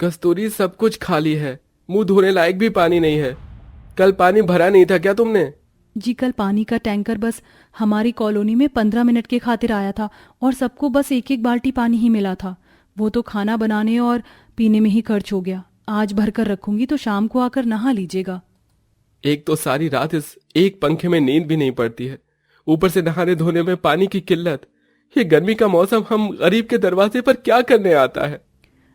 कस्तूरी, सब कुछ खाली है, मुंह धोने लायक भी पानी नहीं है। कल पानी भरा नहीं था क्या तुमने? जी कल पानी का टैंकर बस हमारी कॉलोनी में 15 मिनट के खातिर आया था और सबको बस एक एक बाल्टी पानी ही मिला था। वो तो खाना बनाने और पीने में ही खर्च हो गया। आज भर कर रखूंगी तो शाम को आकर नहा लीजिएगा। एक तो सारी रात इस एक पंखे में नींद भी नहीं पड़ती है, ऊपर से नहाने धोने में पानी की किल्लत। ये गर्मी का मौसम हम गरीब के दरवाजे पर क्या करने आता है?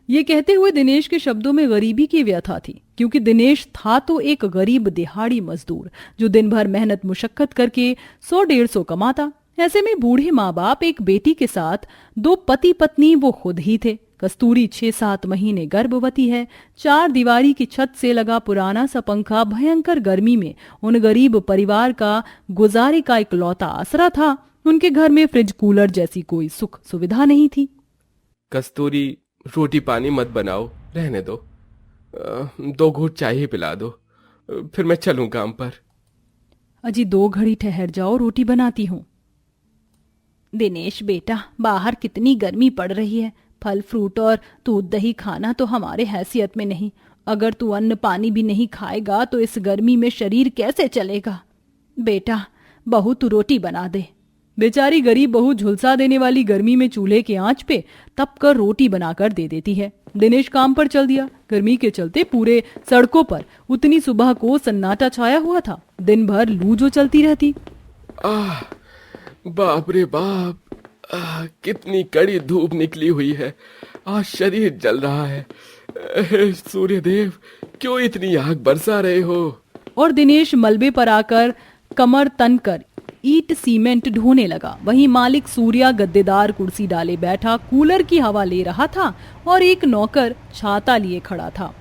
ये कहते हुए दिनेश के शब्दों में गरीबी की व्यथा थी, क्योंकि दिनेश था तो एक गरीब दिहाड़ी मजदूर जो दिन भर मेहनत मुशक्कत करके 100-150 कमाता। ऐसे में बूढ़े माँ बाप, एक बेटी के साथ 2 पति पत्नी वो खुद ही थे। कस्तूरी 6-7 महीने गर्भवती है। 4 दीवारी की छत से लगा पुराना सा पंखा भयंकर गर्मी में उन गरीब परिवार का गुजारे का इकलौता आसरा था। उनके घर में फ्रिज कूलर जैसी कोई सुख सुविधा नहीं थी। कस्तूरी, रोटी पानी मत बनाओ, रहने दो। 2 घूंट चाय ही पिला दो, फिर मैं चलूं काम पर। अजी 2 घड़ी ठहर जाओ, रोटी बनाती हूँ। दिनेश बेटा, बाहर कितनी गर्मी पड़ रही है। फल फ्रूट और दूध दही खाना तो हमारे हैसियत में नहीं। अगर तू अन्न पानी भी नहीं खाएगा तो इस गर्मी में शरीर कैसे चलेगा। बेटा, बहू तू रोटी बना दे। बेचारी गरीब बहू झुलसा देने वाली गर्मी में चूल्हे के आंच पे तप कर रोटी बनाकर दे देती है। दिनेश काम पर चल दिया। गर्मी के चलते पूरे सड़कों पर उतनी सुबह को सन्नाटा छाया हुआ था। दिन भर लू जो चलती रहती। बाप रे बाप, कितनी कड़ी धूप निकली हुई है। आज शरीर जल रहा है। सूर्यदेव, क्यों इतनी आग बरसा रहे हो? और दिनेश मलबे पर आकर कमर तन कर ईट सीमेंट ढोने लगा। वहीं मालिक सूर्या गद्देदार कुर्सी डाले बैठा कूलर की हवा ले रहा था और एक नौकर छाता लिए खड़ा था।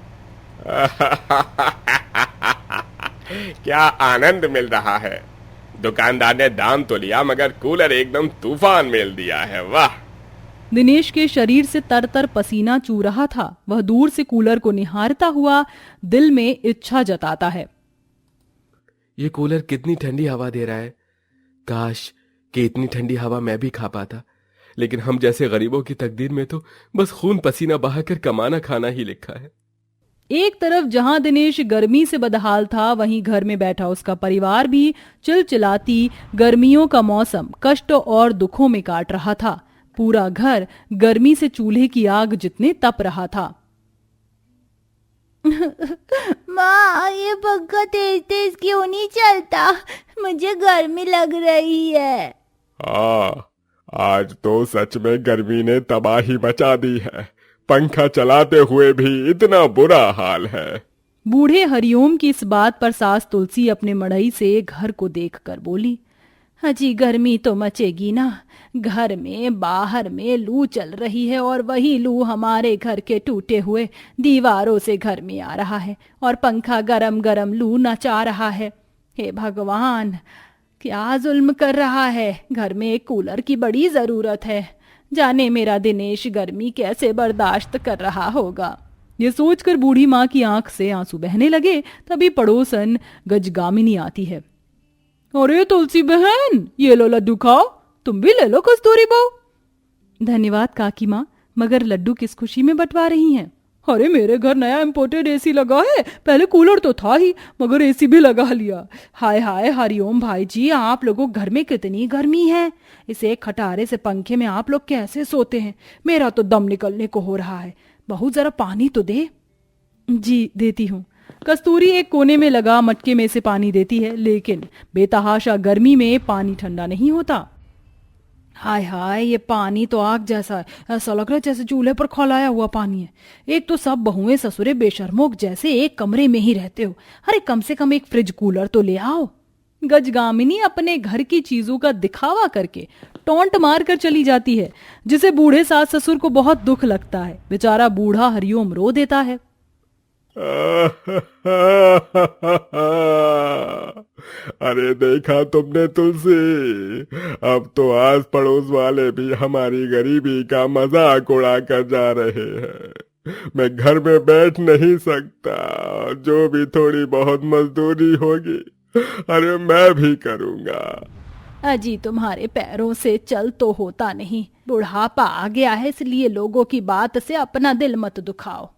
क्या आनंद मिल रहा है। दुकानदार ने दाम तो लिया मगर कूलर एकदम तूफान मेल दिया है। वाह। दिनेश के शरीर से तर तर पसीना चू रहा था। वह दूर से कूलर को निहारता हुआ दिल में इच्छा जताता है। ये कूलर कितनी ठंडी हवा दे रहा है। काश कि इतनी ठंडी हवा मैं भी खा पाता। लेकिन हम जैसे गरीबों की तकदीर में तो बस खून पसीना बहाकर कमाना खाना ही लिखा है। एक तरफ जहां दिनेश गर्मी से बदहाल था, वहीं घर में बैठा उसका परिवार भी चिलचिलाती गर्मियों का मौसम कष्ट और दुखों में काट रहा था। पूरा घर गर्मी से चूल्हे की आग जितने तप रहा था। माँ, ये पंखा तेज तेज क्यों नहीं चलता? मुझे गर्मी लग रही है। हाँ, आज तो सच में गर्मी ने तबाही मचा दी है। पंखा चलाते हुए भी इतना बुरा हाल है। बूढ़े हरिओम की इस बात पर सास तुलसी अपने मड़ई से घर को देखकर बोली, अजी गर्मी तो मचेगी ना। घर में बाहर में लू चल रही है और वही लू हमारे घर के टूटे हुए दीवारों से घर में आ रहा है और पंखा गरम गरम लू नचा रहा है। हे भगवान, क्या जुल्म कर रहा है। घर में एक कूलर की बड़ी जरूरत है। जाने मेरा दिनेश गर्मी कैसे बर्दाश्त कर रहा होगा। ये सोचकर बूढ़ी माँ की आंख से आंसू बहने लगे। तभी पड़ोसन गजगामिनी आती है। अरे तुलसी बहन, ये लो लड्डू खाओ। तुम भी ले लो कस्तूरी बहू। धन्यवाद काकी माँ, मगर लड्डू किस खुशी में बंटवा रही हैं? अरे मेरे घर नया इम्पोर्टेड एसी लगा है। पहले कूलर तो था ही, मगर एसी भी लगा लिया। हाय हाय हरिओम भाई जी, आप लोगों घर में कितनी गर्मी है। इस एक खटारे से पंखे में आप लोग कैसे सोते हैं? मेरा तो दम निकलने को हो रहा है। बहू जरा पानी तो दे। जी देती हूँ। कस्तूरी एक कोने में लगा मटके में से पानी देती है, लेकिन बेतहाशा गर्मी में पानी ठंडा नहीं होता। हाय हाय, ये पानी तो आग जैसा है। ऐसा लग रहा है जैसे चूल्हे पर खौलाया हुआ पानी है। एक तो सब बहुएं ससुरे बेशर्मों जैसे एक कमरे में ही रहते हो। अरे कम से कम एक फ्रिज कूलर तो ले आओ। गजगामिनी अपने घर की चीजों का दिखावा करके टोंट मार कर चली जाती है, जिसे बूढ़े सास ससुर को बहुत दुख लगता है। बेचारा बूढ़ा हरिओम रो देता है। अरे देखा तुमने तुलसी, अब तो आस पड़ोस वाले भी हमारी गरीबी का मजाक उड़ा कर जा रहे हैं। मैं घर में बैठ नहीं सकता। जो भी थोड़ी बहुत मजदूरी होगी, अरे मैं भी करूंगा। अजी तुम्हारे पैरों से चल तो होता नहीं। बुढ़ापा आ गया है, इसलिए लोगों की बात से अपना दिल मत दुखाओ।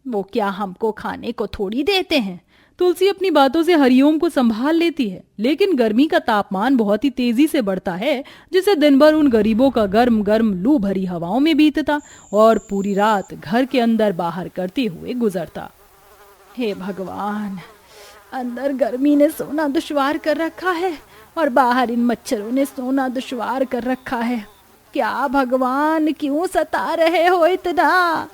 वो क्या हमको खाने को थोड़ी देते हैं। तुलसी अपनी बातों से हरिओम को संभाल लेती है, लेकिन गर्मी का तापमान बहुत ही तेजी से बढ़ता है, जिसे दिन भर उन गरीबों का गर्म गर्म लू भरी हवाओं में बीतता और पूरी रात घर के अंदर बाहर करते हुए गुजरता। हे भगवान, अंदर गर्मी ने सोना दुश्वार कर रखा है और बाहर इन मच्छरों ने सोना दुश्वार कर रखा है। क्या भगवान, क्यों सता रहे हो इतना?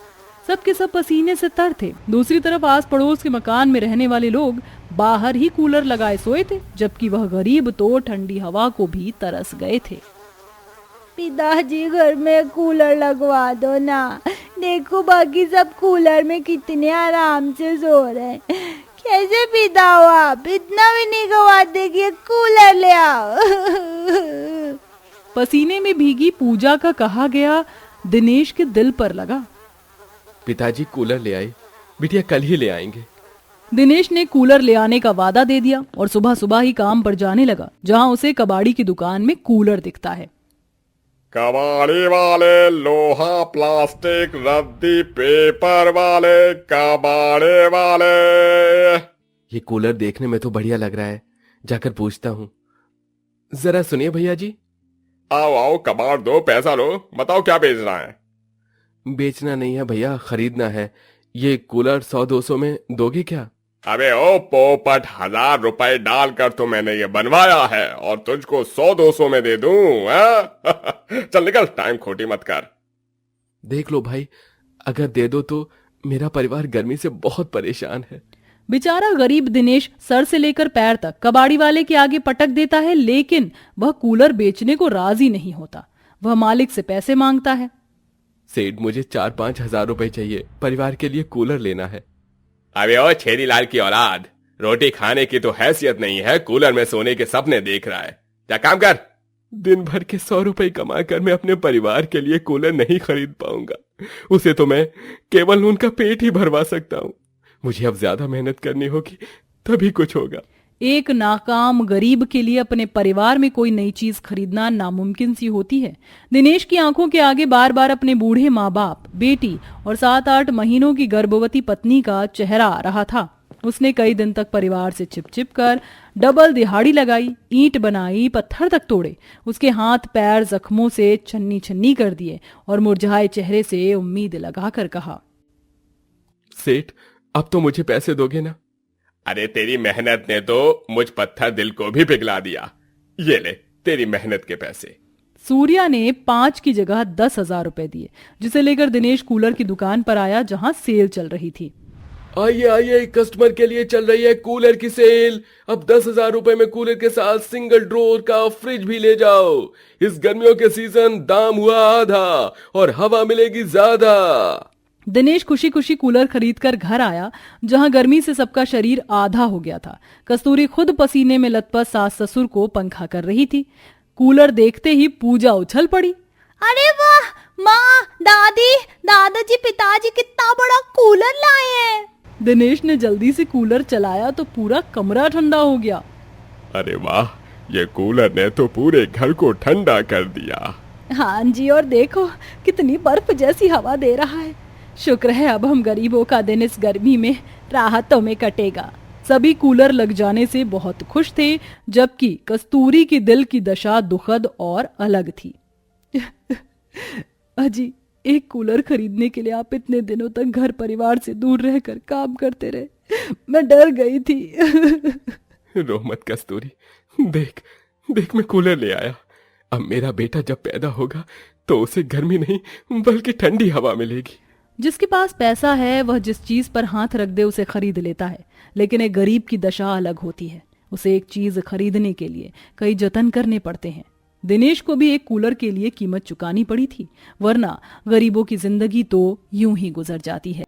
सबके सब पसीने से तर थे। दूसरी तरफ आस पड़ोस के मकान में रहने वाले लोग बाहर ही कूलर लगाए सोए थे, जबकि वह गरीब तो ठंडी हवा को भी तरस गए थे। पिताजी, घर में कूलर लगवा दो ना। देखो बाकी सब कूलर में कितने आराम से सो रहे हैं। कैसे पिता हो आप? इतना भी नहीं गवाते कि कूलर ले आओ। पसीने में भीगी पूजा का कहा गया दिनेश के दिल पर लगा। पिताजी कूलर ले आए, बिटिया कल ही ले आएंगे। दिनेश ने कूलर ले आने का वादा दे दिया और सुबह सुबह ही काम पर जाने लगा, जहां उसे कबाड़ी की दुकान में कूलर दिखता है। कबाड़ी वाले, लोहा प्लास्टिक रद्दी पेपर वाले, कबाड़े वाले। ये कूलर देखने में तो बढ़िया लग रहा है, जाकर पूछता हूँ। जरा सुनिए भैया जी। आओ आओ, कबाड़ दो, पैसा लो, बताओ क्या बेचना है। बेचना नहीं है भैया, खरीदना है। ये कूलर 100-200 में दोगे क्या? अबे ओ पोपट, 1000 रुपए डालकर तो मैंने ये बनवाया है और तुझको 100-200 में दे दूं, हाँ? चल निकल, टाइम खोटी मत कर। देख लो भाई, अगर दे दो तो मेरा परिवार गर्मी से बहुत परेशान है। बेचारा गरीब दिनेश सर से लेकर पैर तक कबाड़ी वाले के आगे पटक देता है, लेकिन वह कूलर बेचने को राजी नहीं होता। वह मालिक से पैसे मांगता है। सेठ, मुझे 4-5 हजार रुपए चाहिए, परिवार के लिए कूलर लेना है। अबे ओ छेरी लाल की औलाद, रोटी खाने की तो हैसियत नहीं है, कूलर में सोने के सपने देख रहा है। क्या काम कर। दिन भर के 100 रुपए कमाकर मैं अपने परिवार के लिए कूलर नहीं खरीद पाऊंगा। उसे तो मैं केवल उनका पेट ही भरवा सकता हूँ। मुझे अब ज्यादा मेहनत करनी होगी, तभी कुछ होगा। एक नाकाम गरीब के लिए अपने परिवार में कोई नई चीज खरीदना नामुमकिन सी होती है। दिनेश की आंखों के आगे बार बार अपने बूढ़े माँ बाप, बेटी और 7-8 महीनों की गर्भवती पत्नी का चेहरा आ रहा था। उसने कई दिन तक परिवार से छिप छिप कर डबल दिहाड़ी लगाई, ईंट बनाई, पत्थर तक तोड़े। उसके हाथ पैर जख्मों से छन्नी छन्नी कर दिए और मुरझाए चेहरे से उम्मीद लगाकर कहा, सेठ, अब तो मुझे पैसे दोगे ना? अरे तेरी मेहनत ने तो मुझ पत्थर दिल को भी पिघला दिया। ये ले तेरी मेहनत के पैसे। सूर्या ने 5 की जगह 10,000 रुपए दिए, जिसे लेकर दिनेश कूलर की दुकान पर आया, जहां सेल चल रही थी। आइए आइए, कस्टमर के लिए चल रही है कूलर की सेल। अब 10,000 रुपए में कूलर के साथ सिंगल ड्रोर का फ्रिज भी ले जाओ। इस गर्मियों के सीजन दाम हुआ आधा और हवा मिलेगी ज्यादा। दिनेश खुशी खुशी कूलर खरीदकर घर आया, जहां गर्मी से सबका शरीर आधा हो गया था। कस्तूरी खुद पसीने में लथपथ सास ससुर को पंखा कर रही थी। कूलर देखते ही पूजा उछल पड़ी। अरे वाह, माँ, दादी, दादाजी, पिताजी कितना बड़ा कूलर लाए हैं। दिनेश ने जल्दी से कूलर चलाया तो पूरा कमरा ठंडा हो गया। अरे वाह, ये कूलर ने तो पूरे घर को ठंडा कर दिया। हाँ जी, और देखो कितनी बर्फ जैसी हवा दे रहा है। शुक्र है अब हम गरीबों का दिन इस गर्मी में राहतों में कटेगा। सभी कूलर लग जाने से बहुत खुश थे, जबकि कस्तूरी की दिल की दशा दुखद और अलग थी। अजी, एक कूलर खरीदने के लिए आप इतने दिनों तक घर परिवार से दूर रहकर काम करते रहे। मैं डर गई थी। रो मत कस्तूरी, देख देख मैं कूलर ले आया। अब मेरा बेटा जब पैदा होगा तो उसे गर्मी नहीं बल्कि ठंडी हवा मिलेगी। जिसके पास पैसा है वह जिस चीज पर हाथ रख दे उसे खरीद लेता है, लेकिन एक गरीब की दशा अलग होती है। उसे एक चीज खरीदने के लिए कई जतन करने पड़ते हैं। दिनेश को भी एक कूलर के लिए कीमत चुकानी पड़ी थी, वरना गरीबों की जिंदगी तो यूं ही गुजर जाती है।